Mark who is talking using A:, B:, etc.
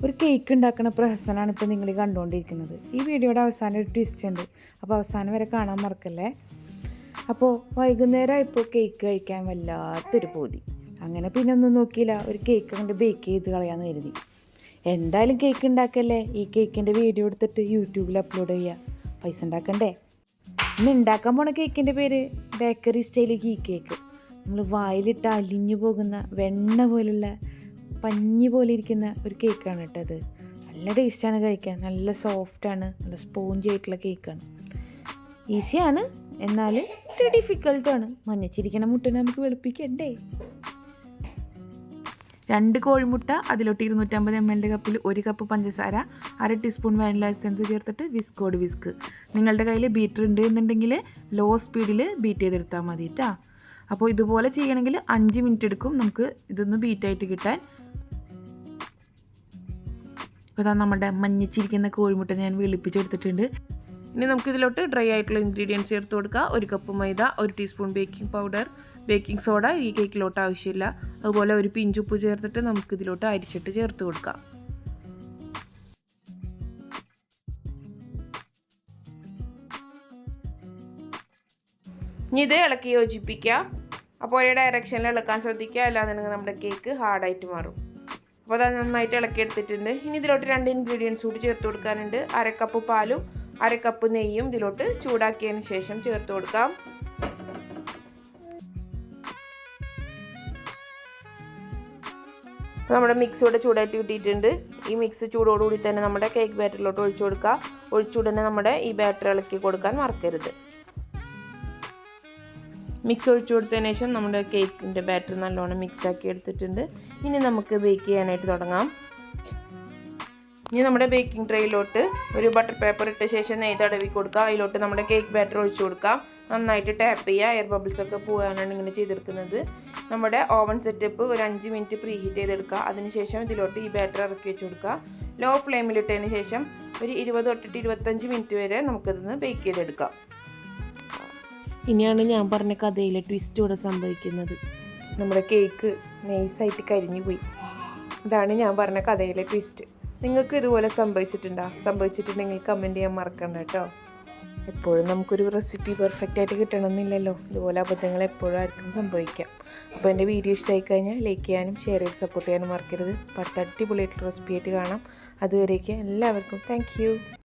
A: ഒരു കേക്ക് ഉണ്ടാക്കുന്ന പ്രഹസനമാണ് ഇപ്പോൾ നിങ്ങൾ കണ്ടുകൊണ്ടിരിക്കുന്നത്. ഈ വീഡിയോയുടെ അവസാനം ഒരു ട്വിസ്റ്റ് ഉണ്ട്, അപ്പോൾ അവസാനം വരെ കാണാൻ മറക്കല്ലേ. അപ്പോൾ വൈകുന്നേരമായപ്പോൾ കേക്ക് കഴിക്കാൻ വല്ലാത്തൊരു പൂതി. അങ്ങനെ പിന്നെ ഒന്നും നോക്കിയില്ല, ഒരു കേക്ക് കൊണ്ട് ബേക്ക് ചെയ്ത് കളയാമെന്ന് കരുതി. എന്തായാലും കേക്ക് ഉണ്ടാക്കല്ലേ, ഈ കേക്കിൻ്റെ വീഡിയോ എടുത്തിട്ട് യൂട്യൂബിൽ അപ്ലോഡ് ചെയ്യുക, പൈസ ഉണ്ടാക്കണ്ടേ. ഇന്ന് ഉണ്ടാക്കാൻ പോണ കേക്കിൻ്റെ പേര് ബേക്കറി സ്റ്റൈൽ ഗീ കേക്ക്. നമ്മൾ വായിലിട്ട് അലിഞ്ഞു പോകുന്ന വെണ്ണ പോലുള്ള പഞ്ഞി പോലെ ഇരിക്കുന്ന ഒരു കേക്കാണ് കേട്ടോ. അത് നല്ല ടേസ്റ്റാണ് കഴിക്കാൻ, നല്ല സോഫ്റ്റാണ്, നല്ല സ്പോഞ്ചി ആയിട്ടുള്ള കേക്കാണ്. ഈസിയാണ്, എന്നാൽ ഇത്തിരി ഡിഫിക്കൽട്ടാണ്. മഞ്ഞച്ചിരിക്കുന്ന മുട്ടനെ നമുക്ക് വെളുപ്പിക്കണ്ടേ. 2 കോഴിമുട്ട, അതിലോട്ട് 250 ml കപ്പിൽ 1 കപ്പ് പഞ്ചസാര, 1/2 ടീസ്പൂൺ വാനില എസൻസ് ചേർത്തിട്ട് വിസ്ക്. നിങ്ങളുടെ കയ്യിൽ ബീറ്റർ ഉണ്ട് എന്നുണ്ടെങ്കിൽ ലോ സ്പീഡിൽ ബീറ്റ് ചെയ്തെടുത്താൽ മതി കേട്ടോ. അപ്പോൾ ഇതുപോലെ ചെയ്യണമെങ്കിൽ 5 മിനിറ്റ് എടുക്കും നമുക്ക് ഇതൊന്ന് ബീറ്റായിട്ട് കിട്ടാൻ. അപ്പോൾ അതാ നമ്മുടെ മഞ്ഞച്ചിരിക്കുന്ന കോഴിമുട്ട ഞാൻ വെളുപ്പിച്ചെടുത്തിട്ടുണ്ട്. ഇനി നമുക്കിതിലോട്ട് ഡ്രൈ ആയിട്ടുള്ള ഇൻഗ്രീഡിയൻസ് ചേർത്ത് കൊടുക്കുക. 1 കപ്പ് മൈദ, 1 teaspoon baking powder, baking soda ഈ കേക്കിലോട്ട് ആവശ്യമില്ല. അതുപോലെ ഒരു പിഞ്ച് ഉപ്പ് ചേർത്തിട്ട് നമുക്കിതിലോട്ട് അരിച്ചിട്ട് ചേർത്ത് കൊടുക്കാം. ഇനി ഇത് ഇളക്കി യോജിപ്പിക്കുക. അപ്പോൾ ഒരേ ഡയറക്ഷനിൽ ഇളക്കാൻ ശ്രദ്ധിക്കുക, അല്ലാന്നുണ്ടെങ്കിൽ നമ്മുടെ കേക്ക് ഹാർഡായിട്ട് മാറും. അപ്പോൾ അത് നന്നായിട്ട് ഇളക്കിയെടുത്തിട്ടുണ്ട്. ഇനി ഇതിലോട്ട് 2 ഇൻഗ്രീഡിയൻസ് കൂടി ചേർത്ത് കൊടുക്കാനുണ്ട്. 1/2 കപ്പ് പാലും 1/2 കപ്പ് നെയ്യും ഇതിലോട്ട് ചൂടാക്കിയതിന് ശേഷം ചേർത്ത് കൊടുക്കാം. നമ്മുടെ മിക്സ് ഇവിടെ ചൂടായിട്ട് കിട്ടിയിട്ടുണ്ട്. ഈ മിക്സ് ചൂടോടുകൂടി തന്നെ നമ്മുടെ കേക്ക് ബാറ്ററിലോട്ട് ഒഴിച്ചു കൊടുക്കുക. ഒഴിച്ചുടനെ നമ്മുടെ ഈ ബാറ്റർ ഇളക്കി കൊടുക്കാൻ മറക്കരുത്. മിക്സ് ഒഴിച്ചു കൊടുത്തതിന് ശേഷം നമ്മുടെ കേക്കിൻ്റെ ബാറ്റർ നല്ലോണം മിക്സാക്കി എടുത്തിട്ടുണ്ട്. ഇനി നമുക്ക് ബേക്ക് ചെയ്യാനായിട്ട് തുടങ്ങാം. ഇനി നമ്മുടെ ബേക്കിംഗ് ട്രേയിലോട്ട് ഒരു ബട്ടർ പേപ്പർ ഇട്ട ശേഷം നെയ്യ് തടവി കൊടുക്കുക. അതിലോട്ട് നമ്മുടെ കേക്ക് ബാറ്റർ ഒഴിച്ചു കൊടുക്കാം. നന്നായിട്ട് ടാപ്പ് ചെയ്യുക, എയർ ബബിൾസൊക്കെ പോകാനാണ് ഇങ്ങനെ ചെയ്തെടുക്കുന്നത്. നമ്മുടെ ഓവൻ സെറ്റപ്പ് ഒരു 5 മിനിറ്റ് പ്രീ ഹീറ്റ് ചെയ്തെടുക്കുക. അതിനുശേഷം ഇതിലോട്ട് ഈ ബാറ്റർ ഇറക്കി വെച്ച് കൊടുക്കുക. ലോ ഫ്ലെയിമിലിട്ടതിന് ശേഷം ഒരു 20 തൊട്ടിട്ട് 25 മിനിറ്റ് വരെ നമുക്കിതൊന്ന് ബേക്ക് ചെയ്തെടുക്കാം. ഇനിയാണ് ഞാൻ പറഞ്ഞ കഥയിലെ ട്വിസ്റ്റ് ഇവിടെ സംഭവിക്കുന്നത്. നമ്മുടെ കേക്ക് നൈസായിട്ട് കരിഞ്ഞു പോയി. ഇതാണ് ഞാൻ പറഞ്ഞ കഥയിലെ ട്വിസ്റ്റ്. നിങ്ങൾക്ക് ഇതുപോലെ സംഭവിച്ചിട്ടുണ്ടെങ്കിൽ കമൻറ്റ് ചെയ്യാൻ മറക്കണ്ട കേട്ടോ. എപ്പോഴും നമുക്കൊരു റെസിപ്പി പെർഫെക്റ്റ് ആയിട്ട് കിട്ടണമെന്നില്ലല്ലോ. ഇതുപോലെ അബദ്ധങ്ങൾ എപ്പോഴും ആർക്കും സംഭവിക്കാം. അപ്പോൾ എൻ്റെ വീഡിയോ ഇഷ്ടമായി കഴിഞ്ഞാൽ ലൈക്ക് ചെയ്യാനും ഷെയർ ചെയ്ത് സപ്പോർട്ട് ചെയ്യാനും മറക്കരുത്. 10 അടിപൊളിയായിട്ടുള്ള റെസിപ്പി ആയിട്ട് കാണാം. അതുവരേക്കും എല്ലാവർക്കും താങ്ക് യു.